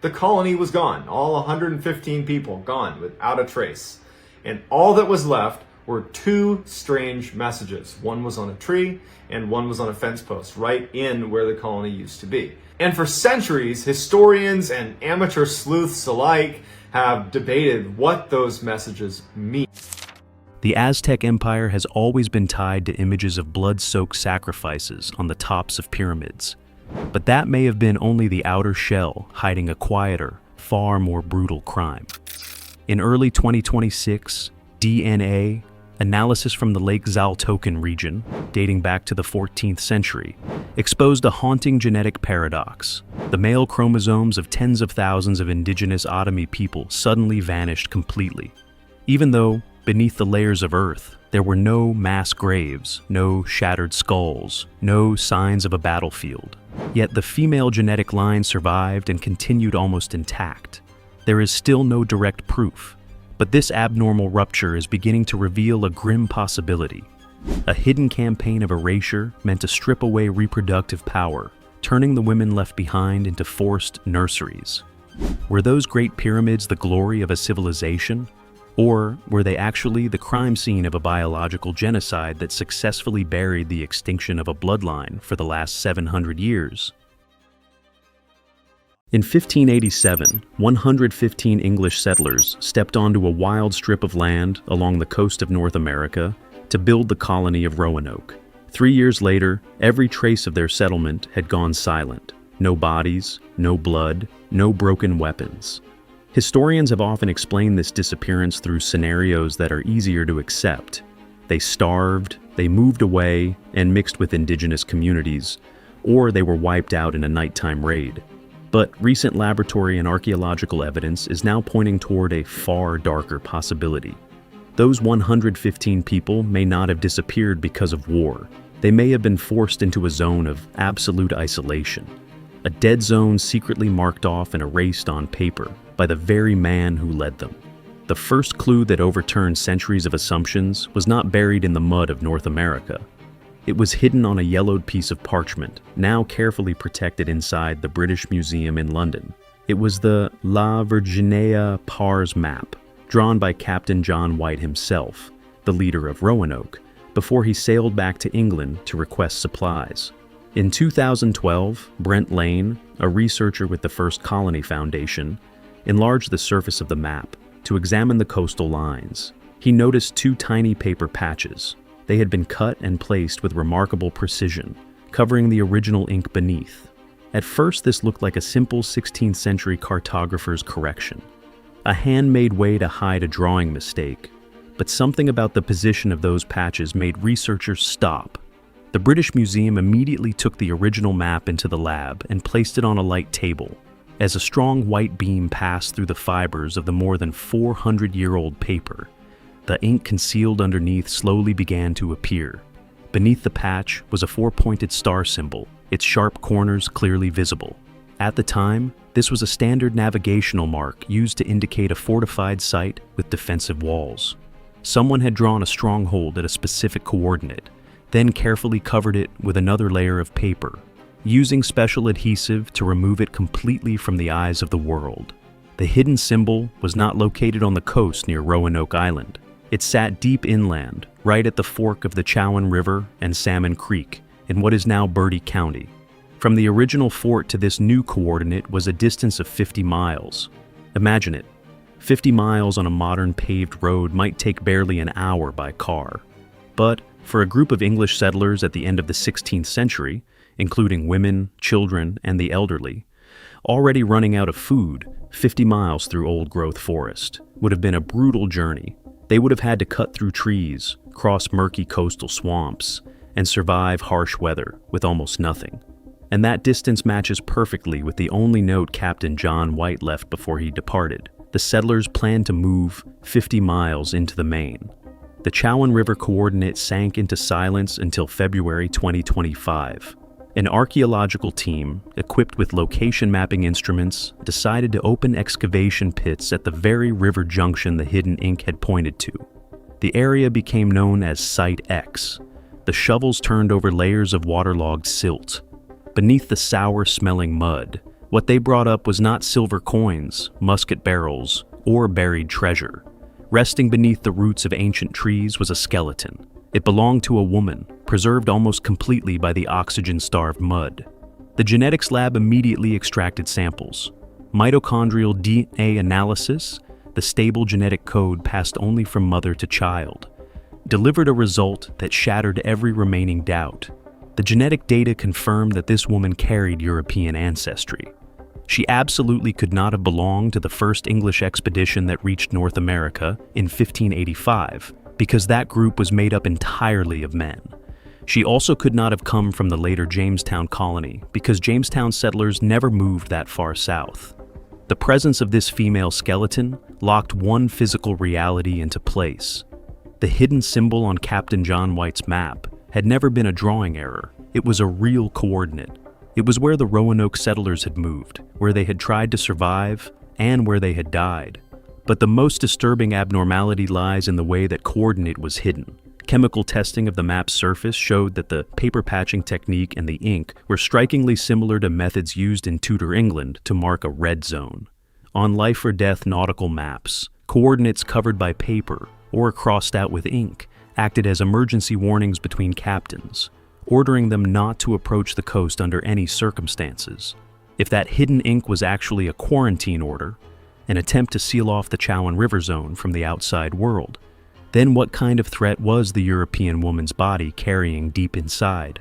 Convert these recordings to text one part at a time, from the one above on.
The colony was gone, all 115 people gone without a trace. And all that was left were two strange messages. One was on a tree and one was on a fence post right in where the colony used to be. And for centuries, historians and amateur sleuths alike have debated what those messages mean. The Aztec Empire has always been tied to images of blood-soaked sacrifices on the tops of pyramids. But that may have been only the outer shell hiding a quieter, far more brutal crime. In early 2026, DNA analysis from the Lake Zaltoken region, dating back to the 14th century, exposed a haunting genetic paradox. The male chromosomes of tens of thousands of indigenous Otomi people suddenly vanished completely, even though beneath the layers of earth, there were no mass graves, no shattered skulls, no signs of a battlefield. Yet the female genetic line survived and continued almost intact. There is still no direct proof, but this abnormal rupture is beginning to reveal a grim possibility. A hidden campaign of erasure meant to strip away reproductive power, turning the women left behind into forced nurseries. Were those great pyramids the glory of a civilization? Or were they actually the crime scene of a biological genocide that successfully buried the extinction of a bloodline for the last 700 years? In 1587, 115 English settlers stepped onto a wild strip of land along the coast of North America to build the colony of Roanoke. 3 years later, every trace of their settlement had gone silent. No bodies, no blood, no broken weapons. Historians have often explained this disappearance through scenarios that are easier to accept. They starved, they moved away and mixed with indigenous communities, or they were wiped out in a nighttime raid. But recent laboratory and archaeological evidence is now pointing toward a far darker possibility. Those 115 people may not have disappeared because of war. They may have been forced into a zone of absolute isolation. A dead zone secretly marked off and erased on paper by the very man who led them. The first clue that overturned centuries of assumptions was not buried in the mud of North America. It was hidden on a yellowed piece of parchment, now carefully protected inside the British Museum in London. It was the La Virginia Pars map, drawn by Captain John White himself, the leader of Roanoke, before he sailed back to England to request supplies. In 2012, Brent Lane, a researcher with the First Colony Foundation, enlarged the surface of the map to examine the coastal lines. He noticed two tiny paper patches. They had been cut and placed with remarkable precision, covering the original ink beneath. At first, this looked like a simple 16th century cartographer's correction, a handmade way to hide a drawing mistake. But something about the position of those patches made researchers stop. The British Museum immediately took the original map into the lab and placed it on a light table. As a strong white beam passed through the fibers of the more than 400-year-old paper, the ink concealed underneath slowly began to appear. Beneath the patch was a four-pointed star symbol, its sharp corners clearly visible. At the time, this was a standard navigational mark used to indicate a fortified site with defensive walls. Someone had drawn a stronghold at a specific coordinate, then carefully covered it with another layer of paper, using special adhesive to remove it completely from the eyes of the world. The hidden symbol was not located on the coast near Roanoke Island. It sat deep inland, right at the fork of the Chowan River and Salmon Creek, in what is now Bertie County. From the original fort to this new coordinate was a distance of 50 miles. Imagine it. 50 miles on a modern paved road might take barely an hour by car. But for a group of English settlers at the end of the 16th century, including women, children, and the elderly, already running out of food, 50 miles through old-growth forest would have been a brutal journey. They would have had to cut through trees, cross murky coastal swamps, and survive harsh weather with almost nothing. And that distance matches perfectly with the only note Captain John White left before he departed. The settlers planned to move 50 miles into the Main. The Chowan River coordinate sank into silence until February 2025. An archaeological team, equipped with location mapping instruments, decided to open excavation pits at the very river junction the hidden ink had pointed to. The area became known as Site X. The shovels turned over layers of waterlogged silt. Beneath the sour-smelling mud, What they brought up was not silver coins, musket barrels, or buried treasure. Resting beneath the roots of ancient trees was a skeleton. It belonged to a woman, preserved almost completely by the oxygen-starved mud. The genetics lab immediately extracted samples. Mitochondrial DNA analysis, the stable genetic code passed only from mother to child, delivered a result that shattered every remaining doubt. The genetic data confirmed that this woman carried European ancestry. She absolutely could not have belonged to the first English expedition that reached North America in 1585, because that group was made up entirely of men. She also could not have come from the later Jamestown colony, because Jamestown settlers never moved that far south. The presence of this female skeleton locked one physical reality into place. The hidden symbol on Captain John White's map had never been a drawing error. It was a real coordinate. It was where the Roanoke settlers had moved, where they had tried to survive, and where they had died. But the most disturbing abnormality lies in the way that coordinate was hidden. Chemical testing of the map's surface showed that the paper patching technique and the ink were strikingly similar to methods used in Tudor England to mark a red zone. On life-or-death nautical maps, coordinates covered by paper or crossed out with ink acted as emergency warnings between captains, ordering them not to approach the coast under any circumstances. If that hidden ink was actually a quarantine order, an attempt to seal off the Chowan River zone from the outside world, then what kind of threat was the European woman's body carrying deep inside?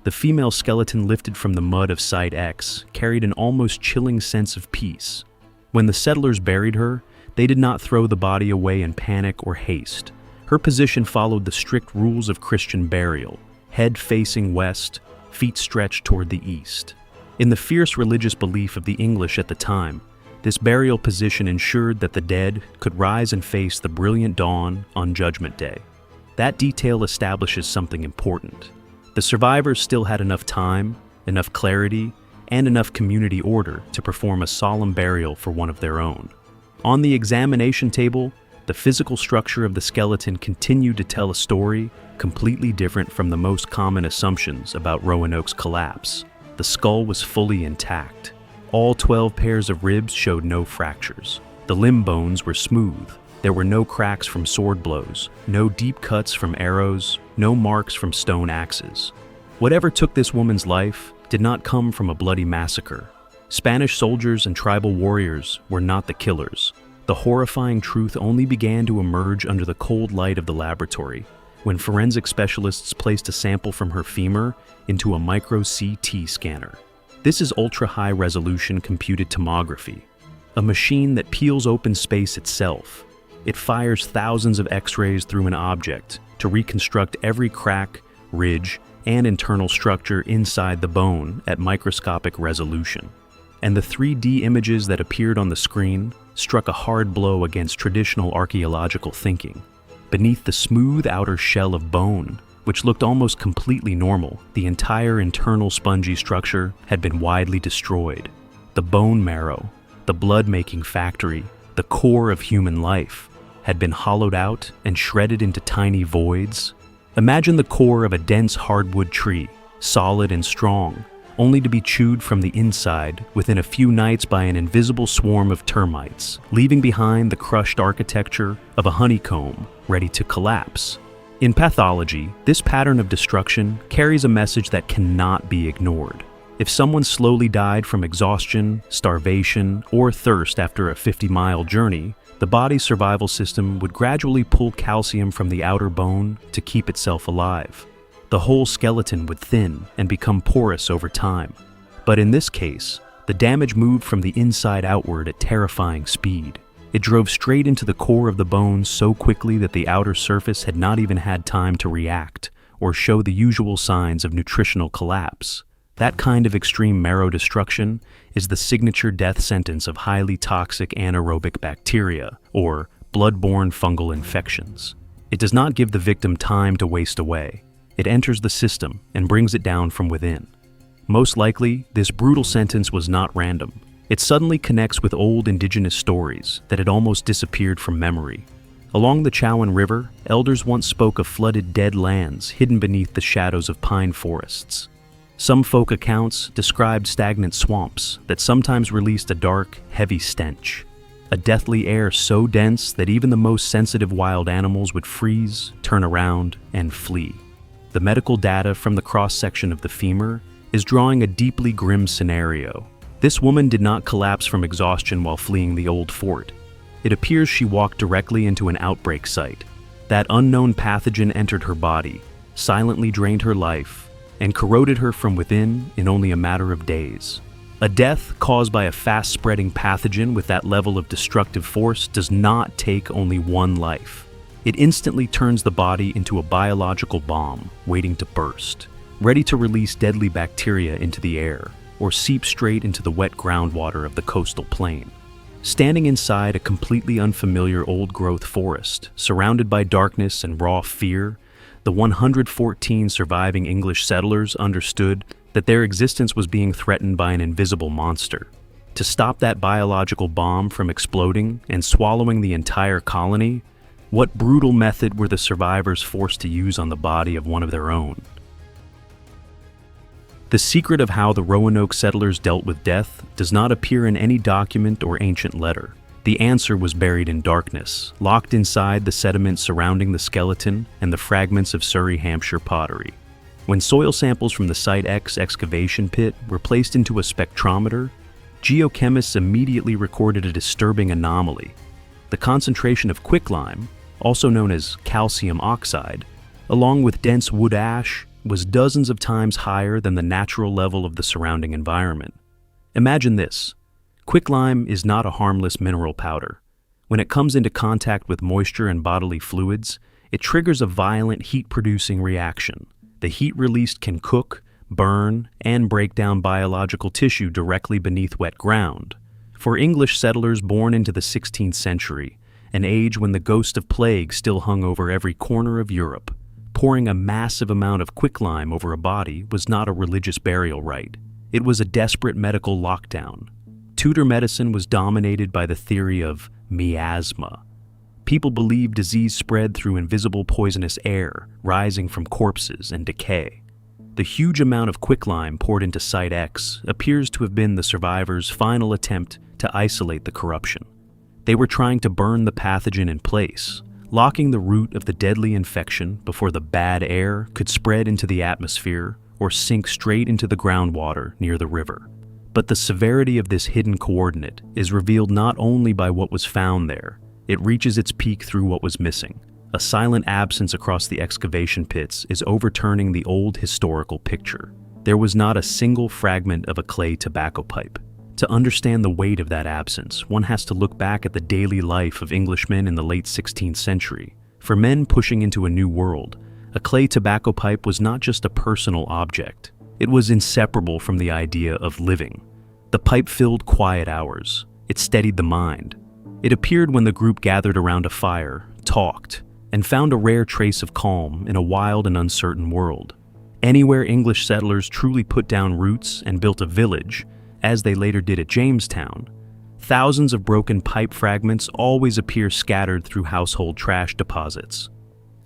The female skeleton lifted from the mud of Site X carried an almost chilling sense of peace. When the settlers buried her, they did not throw the body away in panic or haste. Her position followed the strict rules of Christian burial, head facing west, feet stretched toward the east. In the fierce religious belief of the English at the time, this burial position ensured that the dead could rise and face the brilliant dawn on Judgment Day. That detail establishes something important. The survivors still had enough time, enough clarity, and enough community order to perform a solemn burial for one of their own. On the examination table, the physical structure of the skeleton continued to tell a story completely different from the most common assumptions about Roanoke's collapse. The skull was fully intact. All 12 pairs of ribs showed no fractures. The limb bones were smooth. There were no cracks from sword blows, no deep cuts from arrows, no marks from stone axes. Whatever took this woman's life did not come from a bloody massacre. Spanish soldiers and tribal warriors were not the killers. The horrifying truth only began to emerge under the cold light of the laboratory, when forensic specialists placed a sample from her femur into a micro-CT scanner. This is ultra-high-resolution computed tomography, a machine that peels open space itself. It fires thousands of X-rays through an object to reconstruct every crack, ridge, and internal structure inside the bone at microscopic resolution. And the 3D images that appeared on the screen struck a hard blow against traditional archaeological thinking. Beneath the smooth outer shell of bone, which looked almost completely normal, the entire internal spongy structure had been widely destroyed. The bone marrow, the blood-making factory, the core of human life, had been hollowed out and shredded into tiny voids. Imagine the core of a dense hardwood tree, solid and strong, only to be chewed from the inside within a few nights by an invisible swarm of termites, leaving behind the crushed architecture of a honeycomb ready to collapse. In pathology, this pattern of destruction carries a message that cannot be ignored. If someone slowly died from exhaustion, starvation, or thirst after a 50-mile journey, the body's survival system would gradually pull calcium from the outer bone to keep itself alive. The whole skeleton would thin and become porous over time. But in this case, the damage moved from the inside outward at terrifying speed. It drove straight into the core of the bone so quickly that the outer surface had not even had time to react or show the usual signs of nutritional collapse. That kind of extreme marrow destruction is the signature death sentence of highly toxic anaerobic bacteria, or blood-borne fungal infections. It does not give the victim time to waste away. It enters the system and brings it down from within. Most likely, this brutal sentence was not random. It suddenly connects with old indigenous stories that had almost disappeared from memory. Along the Chowan River, elders once spoke of flooded dead lands hidden beneath the shadows of pine forests. Some folk accounts described stagnant swamps that sometimes released a dark, heavy stench, a deathly air so dense that even the most sensitive wild animals would freeze, turn around, and flee. The medical data from the cross-section of the femur is drawing a deeply grim scenario. This woman did not collapse from exhaustion while fleeing the old fort. It appears she walked directly into an outbreak site. That unknown pathogen entered her body, silently drained her life, and corroded her from within in only a matter of days. A death caused by a fast-spreading pathogen with that level of destructive force does not take only one life. It instantly turns the body into a biological bomb waiting to burst, ready to release deadly bacteria into the air or seep straight into the wet groundwater of the coastal plain. Standing inside a completely unfamiliar old-growth forest, surrounded by darkness and raw fear, the 114 surviving English settlers understood that their existence was being threatened by an invisible monster. To stop that biological bomb from exploding and swallowing the entire colony, what brutal method were the survivors forced to use on the body of one of their own? The secret of how the Roanoke settlers dealt with death does not appear in any document or ancient letter. The answer was buried in darkness, locked inside the sediment surrounding the skeleton and the fragments of Surrey, Hampshire pottery. When soil samples from the Site X excavation pit were placed into a spectrometer, geochemists immediately recorded a disturbing anomaly. The concentration of quicklime, also known as calcium oxide, along with dense wood ash, was dozens of times higher than the natural level of the surrounding environment. Imagine this. Quicklime is not a harmless mineral powder. When it comes into contact with moisture and bodily fluids, it triggers a violent heat-producing reaction. The heat released can cook, burn, and break down biological tissue directly beneath wet ground. For English settlers born into the 16th century, an age when the ghost of plague still hung over every corner of Europe, pouring a massive amount of quicklime over a body was not a religious burial rite. It was a desperate medical lockdown. Tudor medicine was dominated by the theory of miasma. People believed disease spread through invisible poisonous air rising from corpses and decay. The huge amount of quicklime poured into Site X appears to have been the survivors' final attempt to isolate the corruption. They were trying to burn the pathogen in place, locking the root of the deadly infection before the bad air could spread into the atmosphere or sink straight into the groundwater near the river. But the severity of this hidden coordinate is revealed not only by what was found there, it reaches its peak through what was missing. A silent absence across the excavation pits is overturning the old historical picture. There was not a single fragment of a clay tobacco pipe. To understand the weight of that absence, one has to look back at the daily life of Englishmen in the late 16th century. For men pushing into a new world, a clay tobacco pipe was not just a personal object. It was inseparable from the idea of living. The pipe filled quiet hours. It steadied the mind. It appeared when the group gathered around a fire, talked, and found a rare trace of calm in a wild and uncertain world. Anywhere English settlers truly put down roots and built a village, as they later did at Jamestown, thousands of broken pipe fragments always appear scattered through household trash deposits.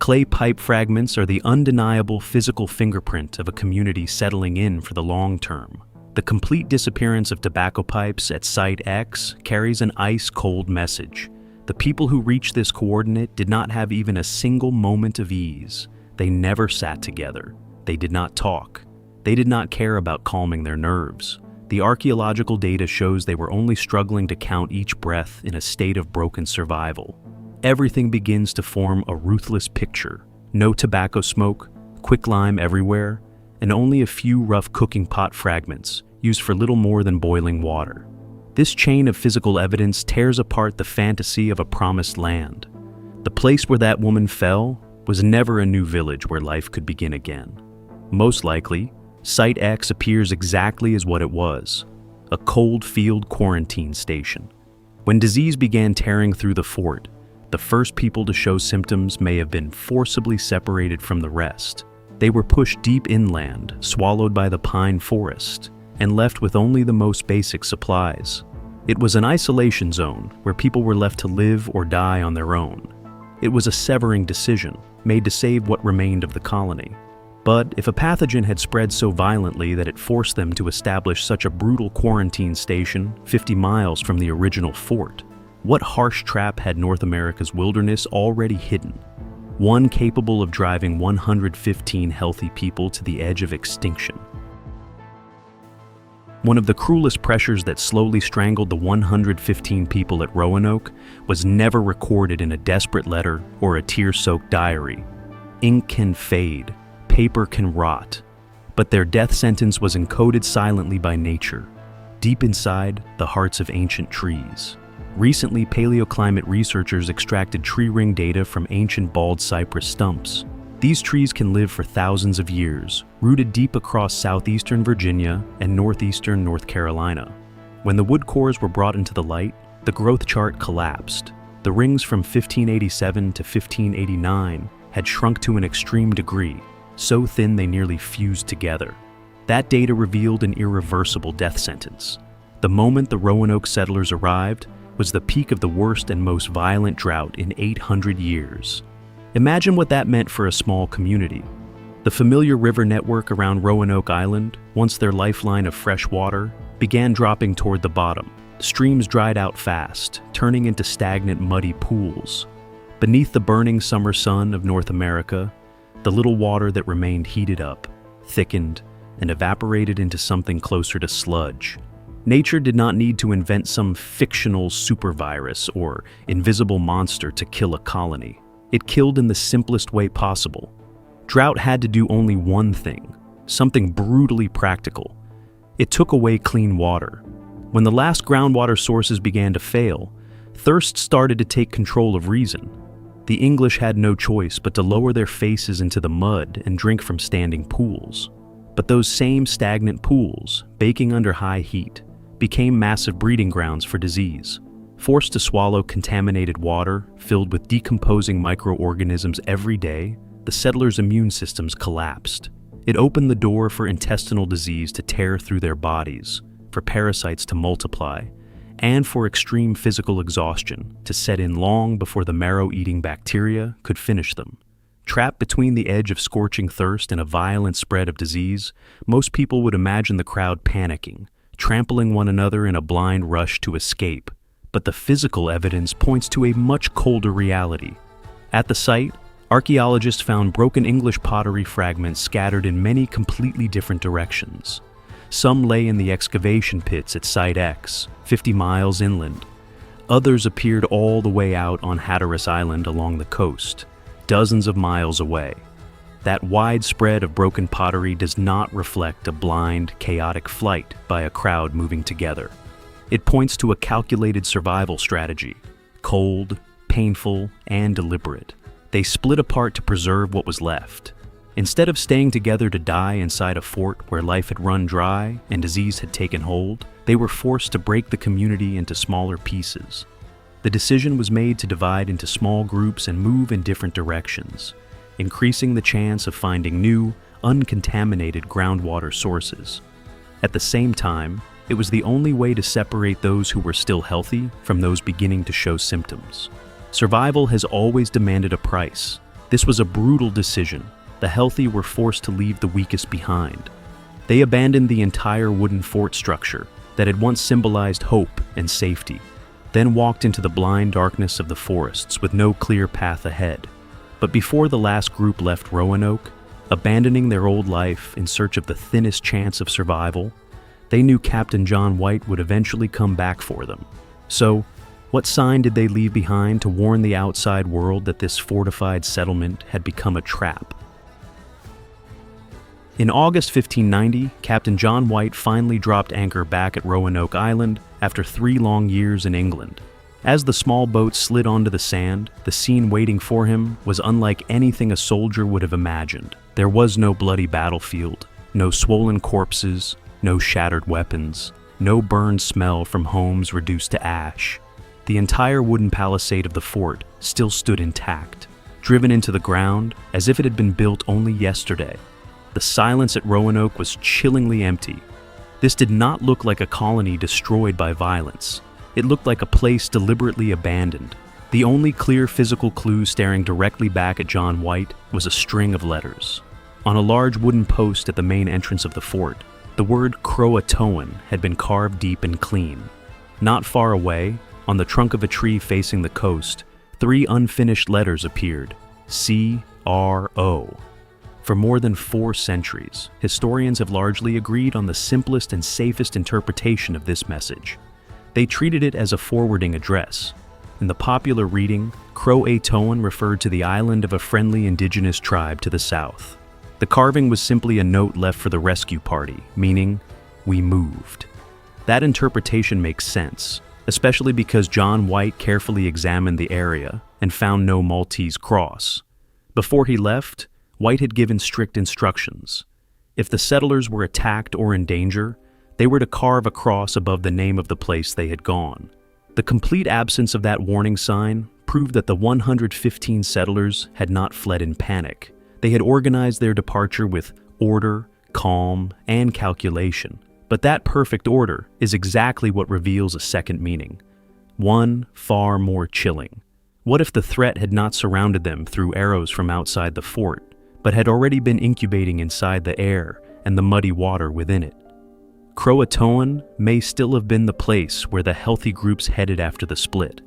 Clay pipe fragments are the undeniable physical fingerprint of a community settling in for the long term. The complete disappearance of tobacco pipes at Site X carries an ice-cold message. The people who reached this coordinate did not have even a single moment of ease. They never sat together. They did not talk. They did not care about calming their nerves. The archaeological data shows they were only struggling to count each breath in a state of broken survival. Everything begins to form a ruthless picture. No tobacco smoke, quicklime everywhere, and only a few rough cooking pot fragments used for little more than boiling water. This chain of physical evidence tears apart the fantasy of a promised land. The place where that woman fell was never a new village where life could begin again. Most likely, Site X appears exactly as what it was, a cold field quarantine station. When disease began tearing through the fort, the first people to show symptoms may have been forcibly separated from the rest. They were pushed deep inland, swallowed by the pine forest, and left with only the most basic supplies. It was an isolation zone where people were left to live or die on their own. It was a severing decision made to save what remained of the colony. But if a pathogen had spread so violently that it forced them to establish such a brutal quarantine station 50 miles from the original fort, what harsh trap had North America's wilderness already hidden? One capable of driving 115 healthy people to the edge of extinction. One of the cruelest pressures that slowly strangled the 115 people at Roanoke was never recorded in a desperate letter or a tear-soaked diary. Ink can fade, paper can rot, but their death sentence was encoded silently by nature, deep inside the hearts of ancient trees. Recently, paleoclimate researchers extracted tree ring data from ancient bald cypress stumps. These trees can live for thousands of years, rooted deep across southeastern Virginia and northeastern North Carolina. When the wood cores were brought into the light, the growth chart collapsed. The rings from 1587 to 1589 had shrunk to an extreme degree, so thin they nearly fused together. That data revealed an irreversible death sentence. The moment the Roanoke settlers arrived was the peak of the worst and most violent drought in 800 years. Imagine what that meant for a small community. The familiar river network around Roanoke Island, once their lifeline of fresh water, began dropping toward the bottom. Streams dried out fast, turning into stagnant, muddy pools. Beneath the burning summer sun of North America, the little water that remained heated up, thickened, and evaporated into something closer to sludge. Nature did not need to invent some fictional supervirus or invisible monster to kill a colony. It killed in the simplest way possible. Drought had to do only one thing, something brutally practical. It took away clean water. When the last groundwater sources began to fail, thirst started to take control of reason. The English had no choice but to lower their faces into the mud and drink from standing pools. But those same stagnant pools, baking under high heat, became massive breeding grounds for disease. Forced to swallow contaminated water filled with decomposing microorganisms every day, the settlers' immune systems collapsed. It opened the door for intestinal disease to tear through their bodies, for parasites to multiply, and for extreme physical exhaustion to set in long before the marrow-eating bacteria could finish them. Trapped between the edge of scorching thirst and a violent spread of disease, most people would imagine the crowd panicking, trampling one another in a blind rush to escape. But the physical evidence points to a much colder reality. At the site, archaeologists found broken English pottery fragments scattered in many completely different directions. Some lay in the excavation pits at Site X, 50 miles inland. Others appeared all the way out on Hatteras Island along the coast, dozens of miles away. That wide spread of broken pottery does not reflect a blind, chaotic flight by a crowd moving together. It points to a calculated survival strategy, cold, painful, and deliberate. They split apart to preserve what was left. Instead of staying together to die inside a fort where life had run dry and disease had taken hold, they were forced to break the community into smaller pieces. The decision was made to divide into small groups and move in different directions, increasing the chance of finding new, uncontaminated groundwater sources. At the same time, it was the only way to separate those who were still healthy from those beginning to show symptoms. Survival has always demanded a price. This was a brutal decision. The healthy were forced to leave the weakest behind. They abandoned the entire wooden fort structure that had once symbolized hope and safety, then walked into the blind darkness of the forests with no clear path ahead. But before the last group left Roanoke, abandoning their old life in search of the thinnest chance of survival, they knew Captain John White would eventually come back for them. So, what sign did they leave behind to warn the outside world that this fortified settlement had become a trap? In August 1590, Captain John White finally dropped anchor back at Roanoke Island after 3 long years in England. As the small boat slid onto the sand, the scene waiting for him was unlike anything a soldier would have imagined. There was no bloody battlefield, no swollen corpses, no shattered weapons, no burned smell from homes reduced to ash. The entire wooden palisade of the fort still stood intact, driven into the ground as if it had been built only yesterday. The silence at Roanoke was chillingly empty. This did not look like a colony destroyed by violence. It looked like a place deliberately abandoned. The only clear physical clue staring directly back at John White was a string of letters. On a large wooden post at the main entrance of the fort, the word CROATOAN had been carved deep and clean. Not far away, on the trunk of a tree facing the coast, 3 unfinished letters appeared: C-R-O. For more than 4 centuries, historians have largely agreed on the simplest and safest interpretation of this message. They treated it as a forwarding address. In the popular reading, CROATOAN referred to the island of a friendly indigenous tribe to the south. The carving was simply a note left for the rescue party, meaning, "We moved." That interpretation makes sense, especially because John White carefully examined the area and found no Maltese cross. Before he left, White had given strict instructions. If the settlers were attacked or in danger, they were to carve a cross above the name of the place they had gone. The complete absence of that warning sign proved that the 115 settlers had not fled in panic. They had organized their departure with order, calm, and calculation. But that perfect order is exactly what reveals a second meaning. One far more chilling. What if the threat had not surrounded them through arrows from outside the fort, but had already been incubating inside the air and the muddy water within it? CROATOAN may still have been the place where the healthy groups headed after the split.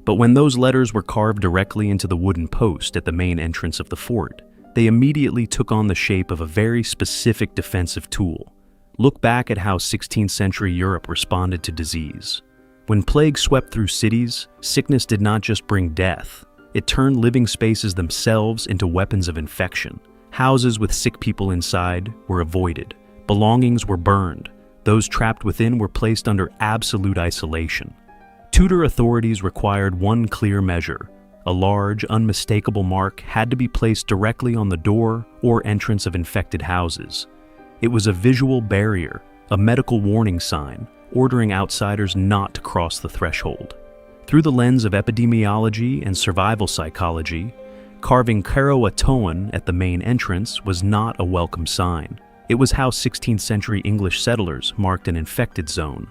But when those letters were carved directly into the wooden post at the main entrance of the fort, they immediately took on the shape of a very specific defensive tool. Look back at how 16th century Europe responded to disease. When plague swept through cities, sickness did not just bring death. It turned living spaces themselves into weapons of infection. Houses with sick people inside were avoided. Belongings were burned. Those trapped within were placed under absolute isolation. Tudor authorities required one clear measure. A large, unmistakable mark had to be placed directly on the door or entrance of infected houses. It was a visual barrier, a medical warning sign, ordering outsiders not to cross the threshold. Through the lens of epidemiology and survival psychology, carving CROATOAN at the main entrance was not a welcome sign. It was how 16th century English settlers marked an infected zone.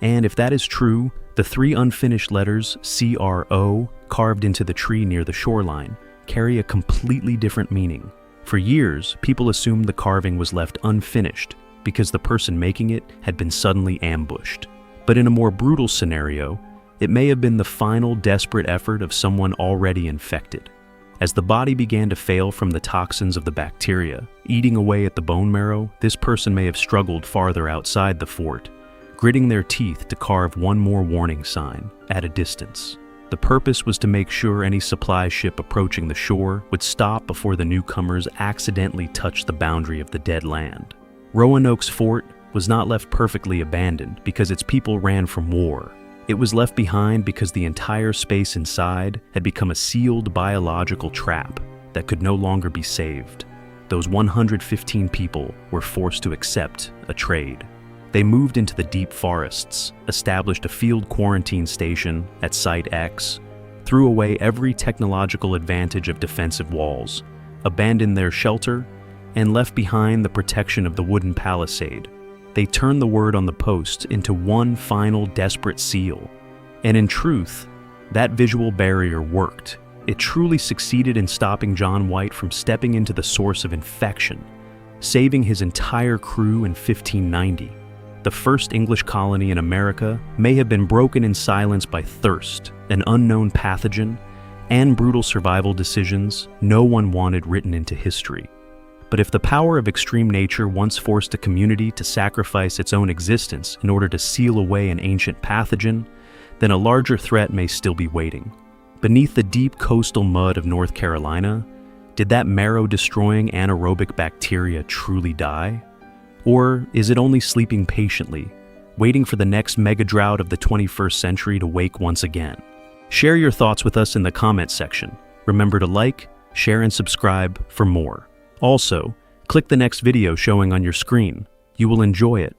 And if that is true, the 3 unfinished letters CRO carved into the tree near the shoreline carry a completely different meaning. For years, people assumed the carving was left unfinished because the person making it had been suddenly ambushed. But in a more brutal scenario, it may have been the final desperate effort of someone already infected. As the body began to fail from the toxins of the bacteria, eating away at the bone marrow, this person may have struggled farther outside the fort, gritting their teeth to carve one more warning sign at a distance. The purpose was to make sure any supply ship approaching the shore would stop before the newcomers accidentally touched the boundary of the dead land. Roanoke's fort was not left perfectly abandoned because its people ran from war. It was left behind because the entire space inside had become a sealed biological trap that could no longer be saved. Those 115 people were forced to accept a trade. They moved into the deep forests, established a field quarantine station at Site X, threw away every technological advantage of defensive walls, abandoned their shelter, and left behind the protection of the wooden palisade. They turned the word on the post into one final desperate seal. And in truth, that visual barrier worked. It truly succeeded in stopping John White from stepping into the source of infection, saving his entire crew in 1590. The first English colony in America may have been broken in silence by thirst, an unknown pathogen, and brutal survival decisions no one wanted written into history. But if the power of extreme nature once forced a community to sacrifice its own existence in order to seal away an ancient pathogen, then a larger threat may still be waiting. Beneath the deep coastal mud of North Carolina, did that marrow-destroying anaerobic bacteria truly die? Or is it only sleeping patiently, waiting for the next mega drought of the 21st century to wake once again? Share your thoughts with us in the comments section. Remember to like, share, and subscribe for more. Also, click the next video showing on your screen. You will enjoy it.